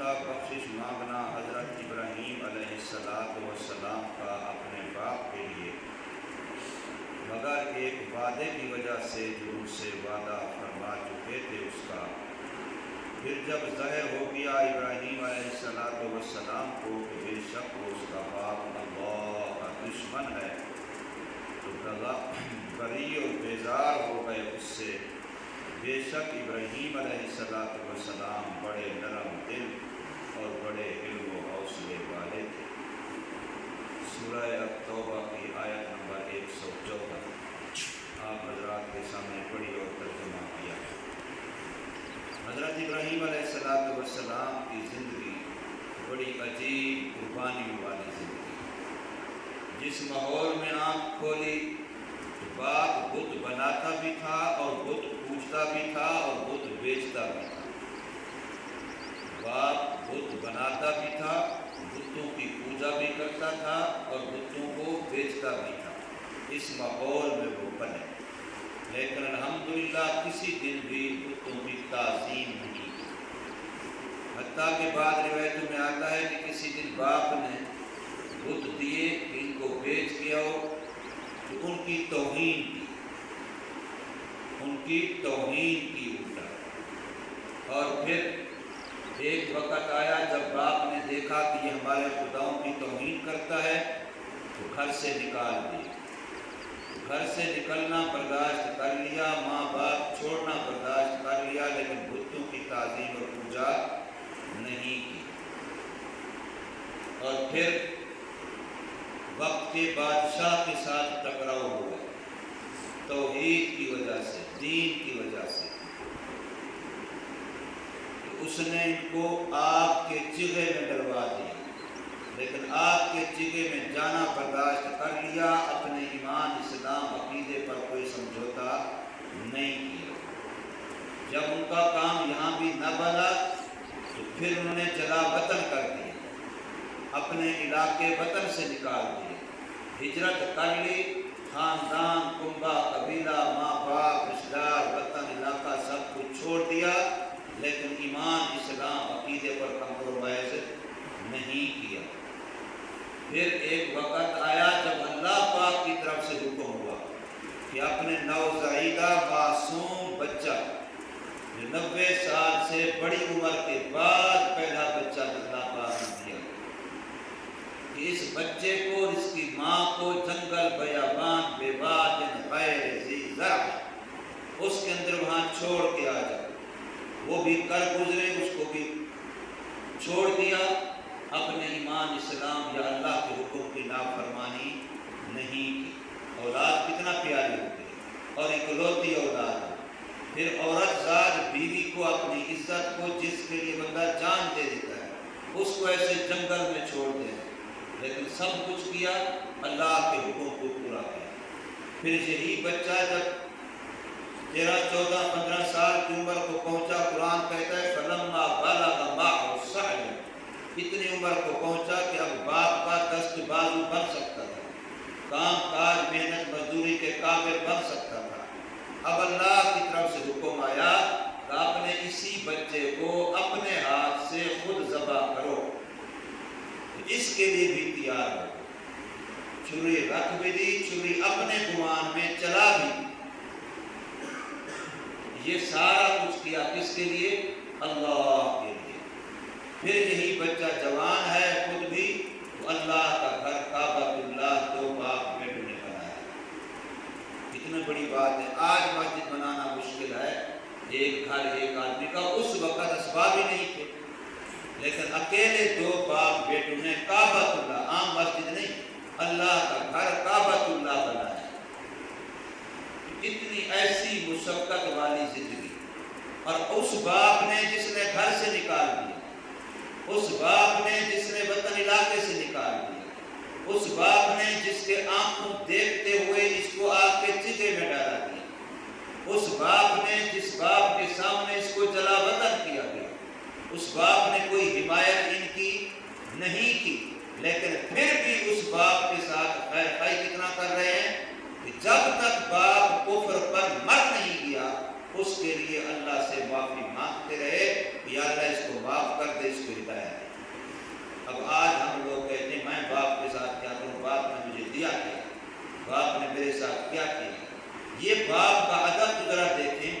میٹھا بخشش مانگنا حضرت ابراہیم علیہ السلام کا اپنے باپ کے لیے، مگر ایک وعدے کی وجہ سے جو ان سے وعدہ فرما چکے تھے اس کا۔ پھر جب ظاہر ہو گیا ابراہیم علیہ السلام کو کہ بے شک وہ اس کا باپ اللہ کا دشمن ہے، تو بری اور بیزار ہو گئے اس سے۔ بے شک ابراہیم علیہ السلام بڑے نرم دل اور بڑے علم و حوصلے والے تھے۔ سورہ توبہ کی آیت نمبر 114 آپ حضرات کے سامنے پڑھی اور ترجمہ کیا ہے۔ حضرت ابراہیم علیہ السلام کی زندگی بڑی عجیب قربانی والی زندگی، جس ماحول میں آنکھ کھولی باپ بت بناتا بھی تھا اور بت پوجتا بھی تھا اور بت بیچتا بھی تھا۔ باپ بت بناتا بھی تھا، بتوں کی پوجا بھی کرتا تھا اور بتوں کو بیچتا بھی تھا۔ اس ماحول میں وہ بنے، لیکن الحمدللہ کسی دن بھی بتوں کی تعظیم نہیں کی۔ حتیٰ کہ بعض روایتوں میں آتا ہے کہ کسی دن باپ نے بت دیے کہ ان کو بیچ کے آؤ، تو ان کی توہین کی الٹا۔ اور پھر ایک وقت آیا جب باپ نے دیکھا کہ یہ ہمارے خداؤں کی توہین کرتا ہے تو گھر سے نکال دیا۔ گھر سے نکلنا برداشت کر لیا، ماں باپ چھوڑنا برداشت کر لیا، لیکن بتوں کی تعظیم اور پوجا نہیں کی۔ اور پھر وقت کے بادشاہ کے ساتھ ٹکراؤ ہوا، توحید کی وجہ سے، دین کی وجہ سے۔ اس نے ان کو آگ کے چگے میں ڈلوا دیا، لیکن آگ کے چگے میں جانا برداشت کر لیا، اپنے ایمان اسلام عقیدے پر کوئی سمجھوتا نہیں کیا۔ جب ان کا کام یہاں بھی نہ بنا تو پھر انہوں نے جلا وطن کر دیا، اپنے علاقے وطن سے نکال دیا، ہجرت کر لی، خاندان، کنبہ، قبیلہ، ماں باپ، رشتہ دار، وطن، علاقہ سب کچھ چھوڑ دیا، لیکن ایمان اسلام عقیدے پر کمپرومائز نہیں کیا۔ پھر ایک وقت آیا جب اللہ پاک کی طرف سے حکم ہوا کہ اپنے نوزائیدہ معصوم بچہ جو 90 سال سے بڑی عمر کے بعد پہلا بچہ اللہ پاک نے دیا، کہ اس بچے کو، اس کی ماں کو جنگل بیابان بے وادٍ غیر ذی زرع اس کے اندر وہاں چھوڑ کے آ جاؤ۔ وہ بھی کر گزرے، اس کو بھی چھوڑ دیا، اپنے ایمان اسلام یا اللہ کے حکم کی نافرمانی نہیں کی۔ اولاد کتنا پیاری ہوتی ہے اور اکلوتی اولاد ہے۔ پھر عورت ذات بیوی کو، اپنی عزت کو، جس کے لیے بندہ جان دے دیتا ہے، اس کو ایسے جنگل میں چھوڑ دے، لیکن سب کچھ کیا، اللہ کے حکم کو پورا کیا۔ پھر یہی بچہ جب 13، 14، 15 سال کی عمر کو پہنچا، قرآن کہتا ہے فَلَمَّا بَلَغَ مَعَهُ السَّعْيُ، اتنی عمر کو پہنچا کہ اب باپ کا دست بازو بن سکتا تھا، کام کاج محنت مزدوری کے قابل بن سکتا تھا۔ اب اللہ کی طرف سے حکم آیا کہ اپنے اسی بچے کو اپنے ہاتھ سے خود ذبح کرو، اس کے لیے بھی تیار ہو۔ چھری رکھ بھی دی، چھری اپنے گمان میں چلا بھی دی۔ یہ سارا کچھ کیا کس کے لیے؟ اللہ کے لیے۔ پھر یہی بچہ جوان ہے خود بھی، تو اللہ کا گھر کعبۃ اللہ 2 باپ بیٹوں نے بنایا۔ اتنی بڑی بات ہے، آج مسجد بنانا مشکل ہے، ایک گھر ایک آدمی کا، اس وقت اسباب ہی نہیں تھے، لیکن اکیلے 2 باپ بیٹوں نے کعبۃ اللہ، عام مسجد نہیں، اللہ کا گھر کعبۃ اللہ بنایا۔ اتنی ایسی مشقت والی زندگی، اور اس باپ نے جس نے گھر سے نکال دیا، اس باپ نے جس نے وطن علاقے سے نکال دیا، اس باپ نے جس کے آنکھوں دیکھتے ہوئے اس کو آگ کے چگے میں ڈالا دیا، اس باپ نے جس باپ کے سامنے اس کو جلا وطن کیا گیا، اس باپ نے کوئی حمایت ان کی نہیں کی، لیکن پھر بھی اس باپ کے ساتھ خیر خائی کتنا کر رہے ہیں کہ جب تک باپ کفر پر مر نہیں گیا، اس کے لیے اللہ سے معافی مانگتے رہے، یا اللہ اس کو معاف کر دے، اس کو ہدایت یہ باپ کا ادب ذرا دیکھیں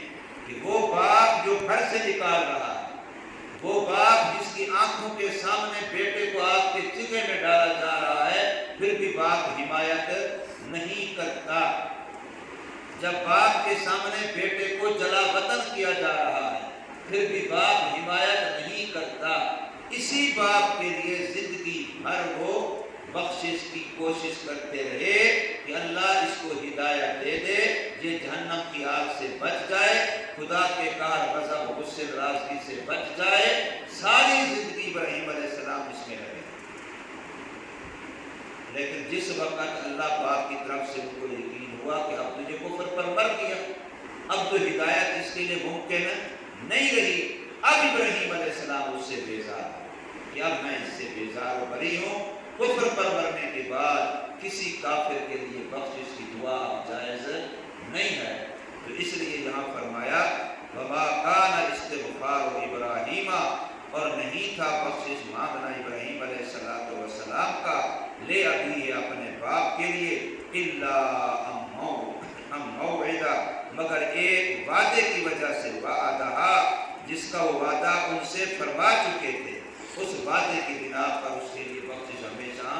کہ وہ باپ جو گھر سے نکال رہا ہے، وہ باپ جس کی آنکھوں کے سامنے بیٹے کو آگ کے چولہے میں ڈالا جا رہا ہے، پھر بھی باپ حمایت نہیں کرتا۔ جب باپ کے سامنے بیٹے کو جلا وطن کیا جا رہا ہے، پھر بھی باپ حمایت نہیں کرتا۔ اسی باپ کے لیے زندگی بھر وہ بخشش کی کوشش کرتے رہے کہ اللہ اس کو ہدایت دے دے، یہ جہنم کی آگ سے بچ جائے، خدا کے قہر غضب غصے ناراضگی سے بچ جائے۔ ساری زندگی ابراہیم علیہ السلام اس میں رہے، لیکن جس وقت اللہ پاک کی طرف سے ان کو یقین ہوا کہ اب تجھے کفر پر مر گیا، اب تو ہدایت اس کے لیے ممکن نہیں رہی، اب ابراہیم علیہ السلام اس سے بیزار ہے کہ اب میں اس سے بیزار و بری ہوں۔ کفر پر مرنے کے بعد کسی کافر کے لیے بخشش کی دعا اب جائز نہیں ہے، تو اس لیے یہاں فرمایا وَمَا كَانَ اسْتِغْفَارُ إِبْرَاهِيمَ، اور نہیں تھا بخشش مانگنا ابراہیم علیہ السلام کا لے ابھی اپنے باپ کے لیے إِلَّا أَن مَوْعِدَ، مگر ایک وعدے کی وجہ سے، وعدہا جس کا وہ وعدہ ان سے فرما چکے تھے، اس وعدے کی بنا پر اس کے لیے بخشش ہمیشہ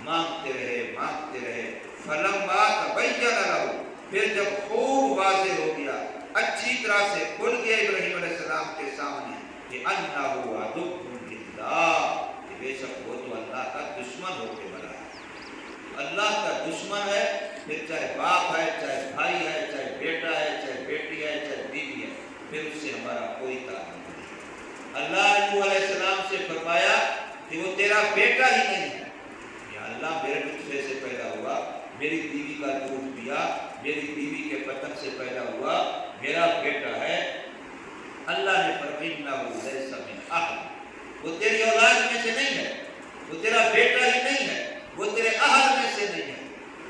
مانگتے رہے۔ فَلَمَّا تَبَيَّنَ لَهُ، پھر جب خوب واضح ہو گیا، اچھی طرح سے کھل گیا ابراہیم علیہ السلام کے سامنے کہ أَنَّهُ عَدُوٌّ لِلَّهِ، کہ بے شک وہ تو اللہ کا دشمن ہو کے بنا ہے، اللہ کا دشمن ہے، پھر چاہے باپ ہے، چاہے بھائی ہے، چاہے بیٹا ہے، چاہے بیٹی ہے، چاہے بیوی ہے، پھر اس سے ہمارا کوئی تعلق نہیں۔ اللہ نے نوح علیہ السلام سے فرمایا کہ وہ تیرا بیٹا ہی نہیں ہے، یا اللہ میرے نطفے سے پیدا ہوا، میری بیوی کا دودھ پیا، میری بیوی کے پتن سے پیدا ہوا، میرا بیٹا ہے۔ اللہ نے فرمایا إِنَّهُ لَيْسَ مِنْ أَهْلِكَ، وہ تیری اولاد میں سے نہیں ہے، وہ تیرا بیٹا ہی نہیں ہے، وہ تیرے اہل میں سے نہیں ہے،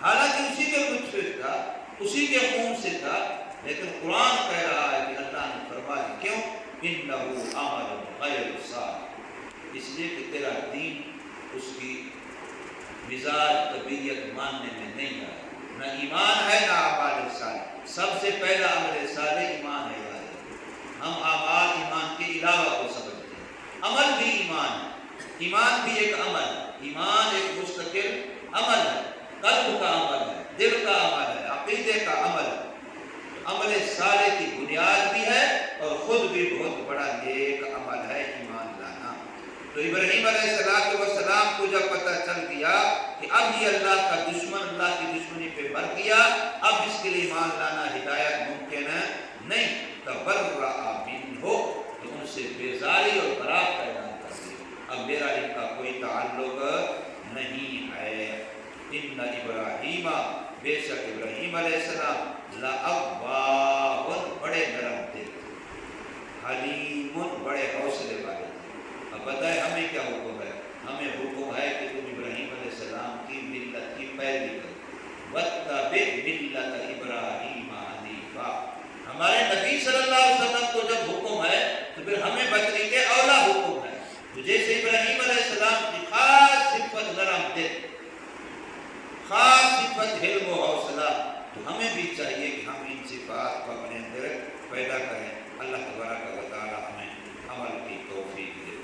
حالانکہ اسی کے نطفے سے تھا، اسی کے خون سے تھا، لیکن قرآن کہہ رہا ہے کہ اللہ نے فرمایا کیوں؟ إِنَّهُ عَمَلٌ غَيْرُ صَالِحٍ، اس لیے کہ تیرا دین اس کی مزاج طبیعت ماننے میں نہیں آیا، نہ ایمان ہے نہ اعمال صالح۔ سب سے پہلا عمل صالح ایمان ہے، ہم اعمال ایمان کے علاوہ کو سمجھتے ہیں، عمل بھی ایمان ہے، ایمان بھی ایک عمل ہے، ایمان ایک مستقل عمل ہے، قلب کا عمل ہے، دل کا عمل ہے، عقیدے کا عمل ہے۔ عمل صالح کی بنیاد بھی ہے اور خود بھی بہت بڑا نیک عمل ہے ایمان لانا۔ تو ابراہیم علیہ السلام کو جب پتہ چل گیا کہ اب یہ اللہ کا دشمن اللہ کی دشمنی پہ مر گیا، اب اس کے لیے ایمان لانا ہدایت ممکن ہے نہیں، تبرأ منہ، تو ان سے بیزاری اور برات کا اعلان کر دیا، اب میرا ان کا کوئی تعلق نہیں ہے۔ ان ابراہیم، بے شک ابراہیم علیہ السلام، لأواہ، بڑے نرم تھے، حلیم، بڑے حوصلے والے تھے۔ اب بتائیں ہمیں کیا حکم ہے؟ ہمیں حکم ہے کہ تم ابراہیم علیہ السلام کی ملت کی پیروی کرو، واتبع ملت ابراہیم حنیفا۔ ہمارے نبی صلی اللہ علیہ وسلم کو جب حکم ہے تو پھر ہمیں بچنے کے اولا حکم ہے۔ تو جیسے ابراہیم علیہ السلام کی خاص صفت نرم دل، خاص صفت حلم و حوصلہ، تو ہمیں بھی چاہیے کہ ہم ان صفات کو اپنے اندر پیدا کریں۔ اللہ تبارک و تعالی ہمیں عمل کی توفیق دے۔